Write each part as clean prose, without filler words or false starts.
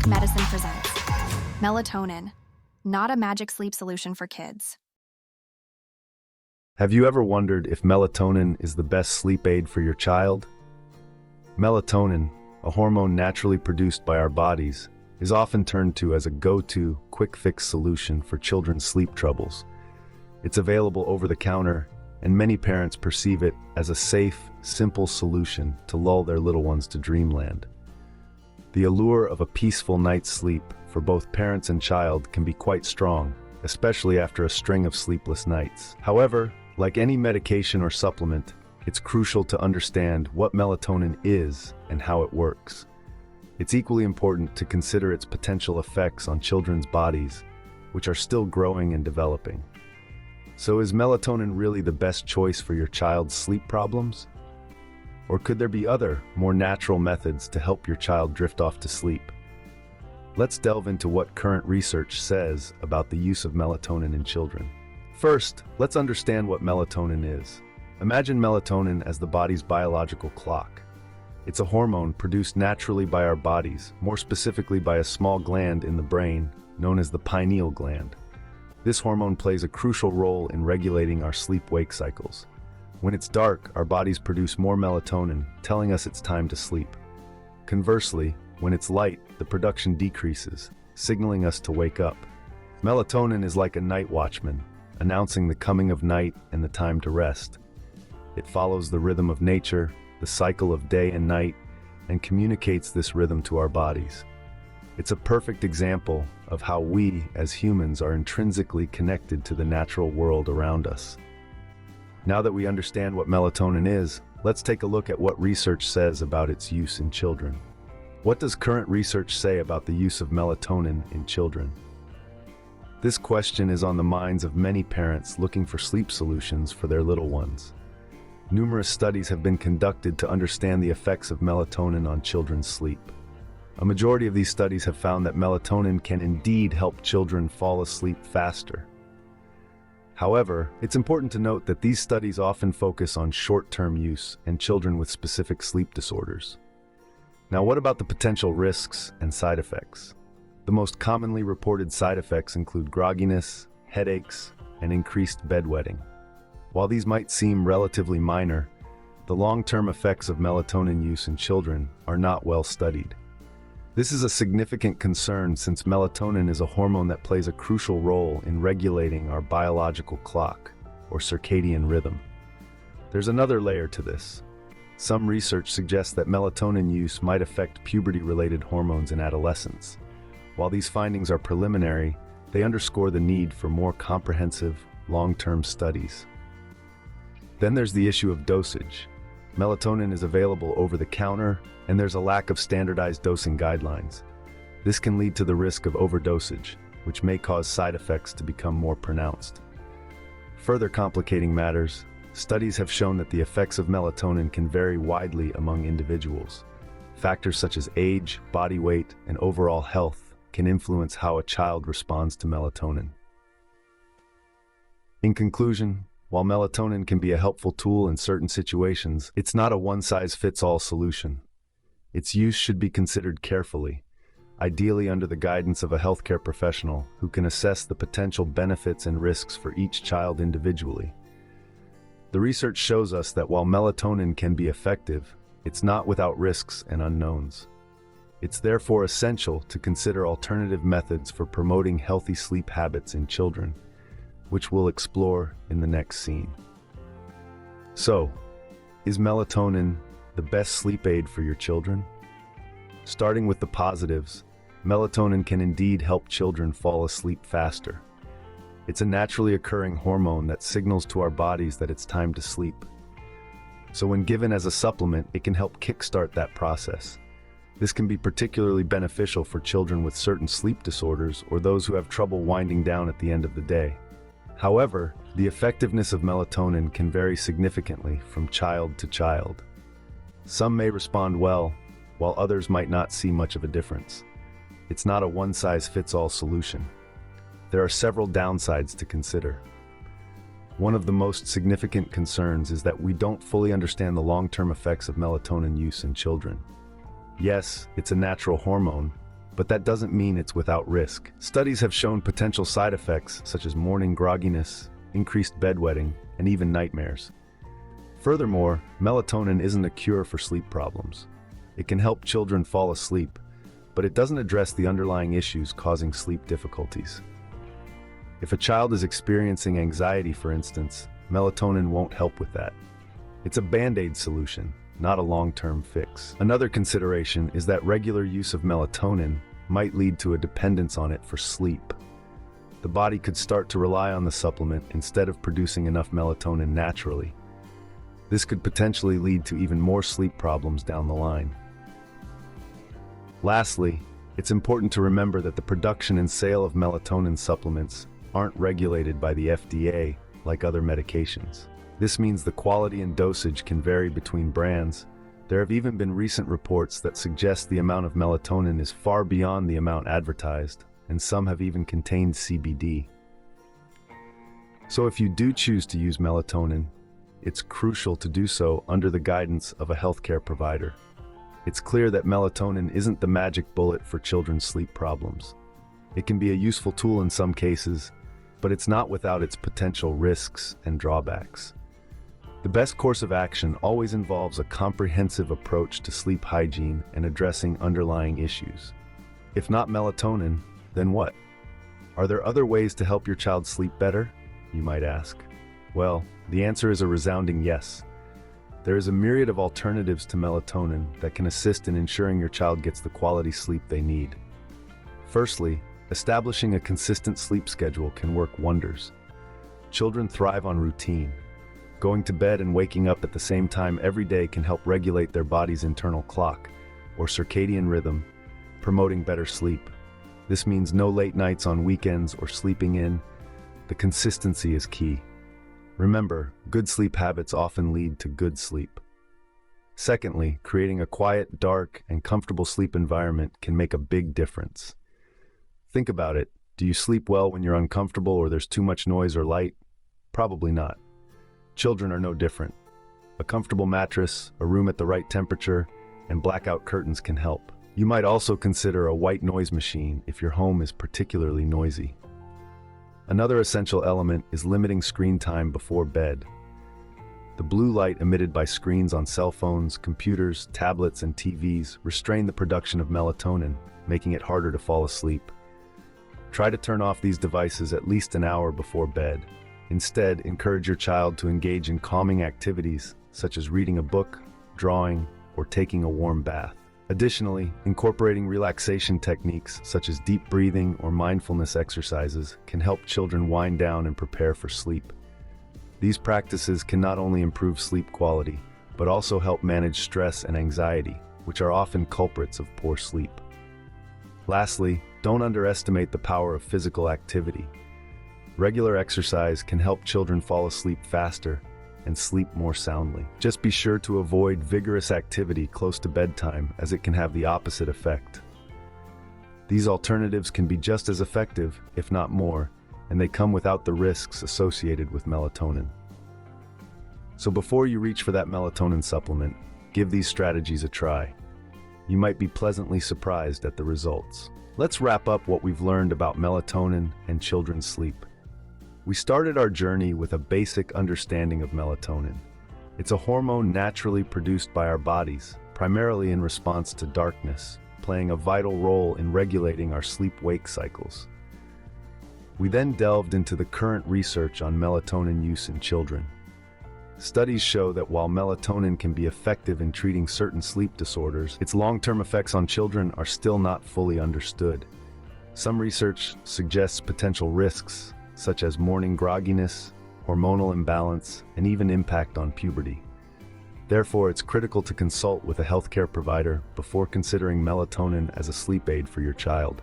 Medicine presents Melatonin, not a magic sleep solution for kids. Have you ever wondered if melatonin is the best sleep aid for your child? Melatonin, a hormone naturally produced by our bodies, is often turned to as a go-to, quick-fix solution for children's sleep troubles. It's available over the counter, and many parents perceive it as a safe, simple solution to lull their little ones to dreamland. The allure of a peaceful night's sleep for both parents and child can be quite strong, especially after a string of sleepless nights. However, like any medication or supplement, it's crucial to understand what melatonin is and how it works. It's equally important to consider its potential effects on children's bodies, which are still growing and developing. So is melatonin really the best choice for your child's sleep problems? Or could there be other, more natural methods to help your child drift off to sleep? Let's delve into what current research says about the use of melatonin in children. First, let's understand what melatonin is. Imagine melatonin as the body's biological clock. It's a hormone produced naturally by our bodies, more specifically by a small gland in the brain, known as the pineal gland. This hormone plays a crucial role in regulating our sleep-wake cycles. When it's dark, our bodies produce more melatonin, telling us it's time to sleep. Conversely, when it's light, the production decreases, signaling us to wake up. Melatonin is like a night watchman, announcing the coming of night and the time to rest. It follows the rhythm of nature, the cycle of day and night, and communicates this rhythm to our bodies. It's a perfect example of how we, as humans, are intrinsically connected to the natural world around us. Now that we understand what melatonin is, let's take a look at what research says about its use in children. What does current research say about the use of melatonin in children? This question is on the minds of many parents looking for sleep solutions for their little ones. Numerous studies have been conducted to understand the effects of melatonin on children's sleep. A majority of these studies have found that melatonin can indeed help children fall asleep faster. However, it's important to note that these studies often focus on short-term use and children with specific sleep disorders. Now, what about the potential risks and side effects? The most commonly reported side effects include grogginess, headaches, and increased bedwetting. While these might seem relatively minor, the long-term effects of melatonin use in children are not well studied. This is a significant concern since melatonin is a hormone that plays a crucial role in regulating our biological clock, or circadian rhythm. There's another layer to this. Some research suggests that melatonin use might affect puberty-related hormones in adolescents. While these findings are preliminary, they underscore the need for more comprehensive, long-term studies. Then there's the issue of dosage. Melatonin is available over the counter, and there's a lack of standardized dosing guidelines. This can lead to the risk of overdosage, which may cause side effects to become more pronounced. Further complicating matters, studies have shown that the effects of melatonin can vary widely among individuals. Factors such as age, body weight, and overall health can influence how a child responds to melatonin. In conclusion, while melatonin can be a helpful tool in certain situations, it's not a one-size-fits-all solution. Its use should be considered carefully, ideally under the guidance of a healthcare professional who can assess the potential benefits and risks for each child individually. The research shows us that while melatonin can be effective, it's not without risks and unknowns. It's therefore essential to consider alternative methods for promoting healthy sleep habits in children, which we'll explore in the next scene. So, is melatonin the best sleep aid for your children? Starting with the positives, melatonin can indeed help children fall asleep faster. It's a naturally occurring hormone that signals to our bodies that it's time to sleep. So when given as a supplement, it can help kickstart that process. This can be particularly beneficial for children with certain sleep disorders or those who have trouble winding down at the end of the day. However, the effectiveness of melatonin can vary significantly from child to child. Some may respond well, while others might not see much of a difference. It's not a one-size-fits-all solution. There are several downsides to consider. One of the most significant concerns is that we don't fully understand the long-term effects of melatonin use in children. Yes, it's a natural hormone, but that doesn't mean it's without risk. Studies have shown potential side effects such as morning grogginess, increased bedwetting, and even nightmares. Furthermore, melatonin isn't a cure for sleep problems. It can help children fall asleep, but it doesn't address the underlying issues causing sleep difficulties. If a child is experiencing anxiety, for instance, melatonin won't help with that. It's a band-aid solution, not a long-term fix. Another consideration is that regular use of melatonin might lead to a dependence on it for sleep. The body could start to rely on the supplement instead of producing enough melatonin naturally. This could potentially lead to even more sleep problems down the line. Lastly, it's important to remember that the production and sale of melatonin supplements aren't regulated by the FDA like other medications. This means the quality and dosage can vary between brands. There have even been recent reports that suggest the amount of melatonin is far beyond the amount advertised, and some have even contained CBD. So if you do choose to use melatonin, it's crucial to do so under the guidance of a healthcare provider. It's clear that melatonin isn't the magic bullet for children's sleep problems. It can be a useful tool in some cases, but it's not without its potential risks and drawbacks. The best course of action always involves a comprehensive approach to sleep hygiene and addressing underlying issues. If not melatonin, then what? Are there other ways to help your child sleep better, you might ask? Well, the answer is a resounding yes. There is a myriad of alternatives to melatonin that can assist in ensuring your child gets the quality sleep they need. Firstly, establishing a consistent sleep schedule can work wonders. Children thrive on routine. Going to bed and waking up at the same time every day can help regulate their body's internal clock, or circadian rhythm, promoting better sleep. This means no late nights on weekends or sleeping in. The consistency is key. Remember, good sleep habits often lead to good sleep. Secondly, creating a quiet, dark, and comfortable sleep environment can make a big difference. Think about it. Do you sleep well when you're uncomfortable or there's too much noise or light? Probably not. Children are no different. A comfortable mattress, a room at the right temperature, and blackout curtains can help. You might also consider a white noise machine if your home is particularly noisy. Another essential element is limiting screen time before bed. The blue light emitted by screens on cell phones, computers, tablets, and TVs restrain the production of melatonin, making it harder to fall asleep. Try to turn off these devices at least an hour before bed. Instead, encourage your child to engage in calming activities such as reading a book, drawing, or taking a warm bath. Additionally, incorporating relaxation techniques such as deep breathing or mindfulness exercises can help children wind down and prepare for sleep. These practices can not only improve sleep quality, but also help manage stress and anxiety, which are often culprits of poor sleep. Lastly, don't underestimate the power of physical activity. Regular exercise can help children fall asleep faster and sleep more soundly. Just be sure to avoid vigorous activity close to bedtime, as it can have the opposite effect. These alternatives can be just as effective, if not more, and they come without the risks associated with melatonin. So before you reach for that melatonin supplement, give these strategies a try. You might be pleasantly surprised at the results. Let's wrap up what we've learned about melatonin and children's sleep. We started our journey with a basic understanding of melatonin. It's a hormone naturally produced by our bodies, primarily in response to darkness, playing a vital role in regulating our sleep-wake cycles. We then delved into the current research on melatonin use in children. Studies show that while melatonin can be effective in treating certain sleep disorders, its long-term effects on children are still not fully understood. Some research suggests potential risks, such as morning grogginess, hormonal imbalance, and even impact on puberty. Therefore, it's critical to consult with a healthcare provider before considering melatonin as a sleep aid for your child.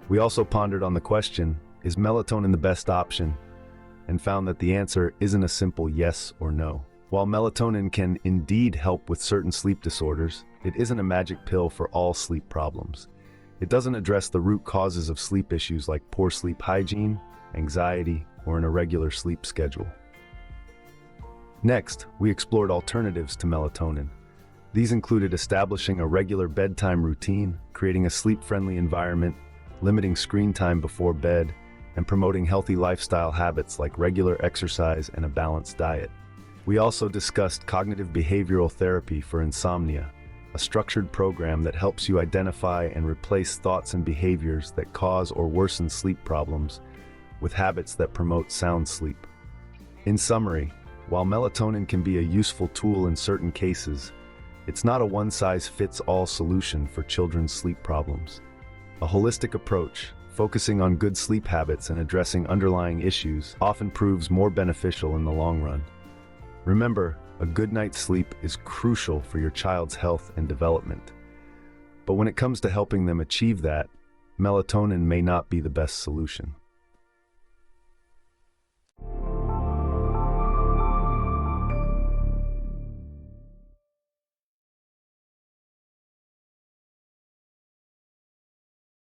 We also pondered on the question, is melatonin the best option? And found that the answer isn't a simple yes or no. While melatonin can indeed help with certain sleep disorders, it isn't a magic pill for all sleep problems. It doesn't address the root causes of sleep issues like poor sleep hygiene, anxiety, or an irregular sleep schedule. Next, we explored alternatives to melatonin. These included establishing a regular bedtime routine, creating a sleep-friendly environment, limiting screen time before bed, and promoting healthy lifestyle habits like regular exercise and a balanced diet. We also discussed cognitive behavioral therapy for insomnia, a structured program that helps you identify and replace thoughts and behaviors that cause or worsen sleep problems with habits that promote sound sleep. In summary, while melatonin can be a useful tool in certain cases, it's not a one-size-fits-all solution for children's sleep problems. A holistic approach, focusing on good sleep habits and addressing underlying issues, often proves more beneficial in the long run. Remember, a good night's sleep is crucial for your child's health and development. But when it comes to helping them achieve that, melatonin may not be the best solution.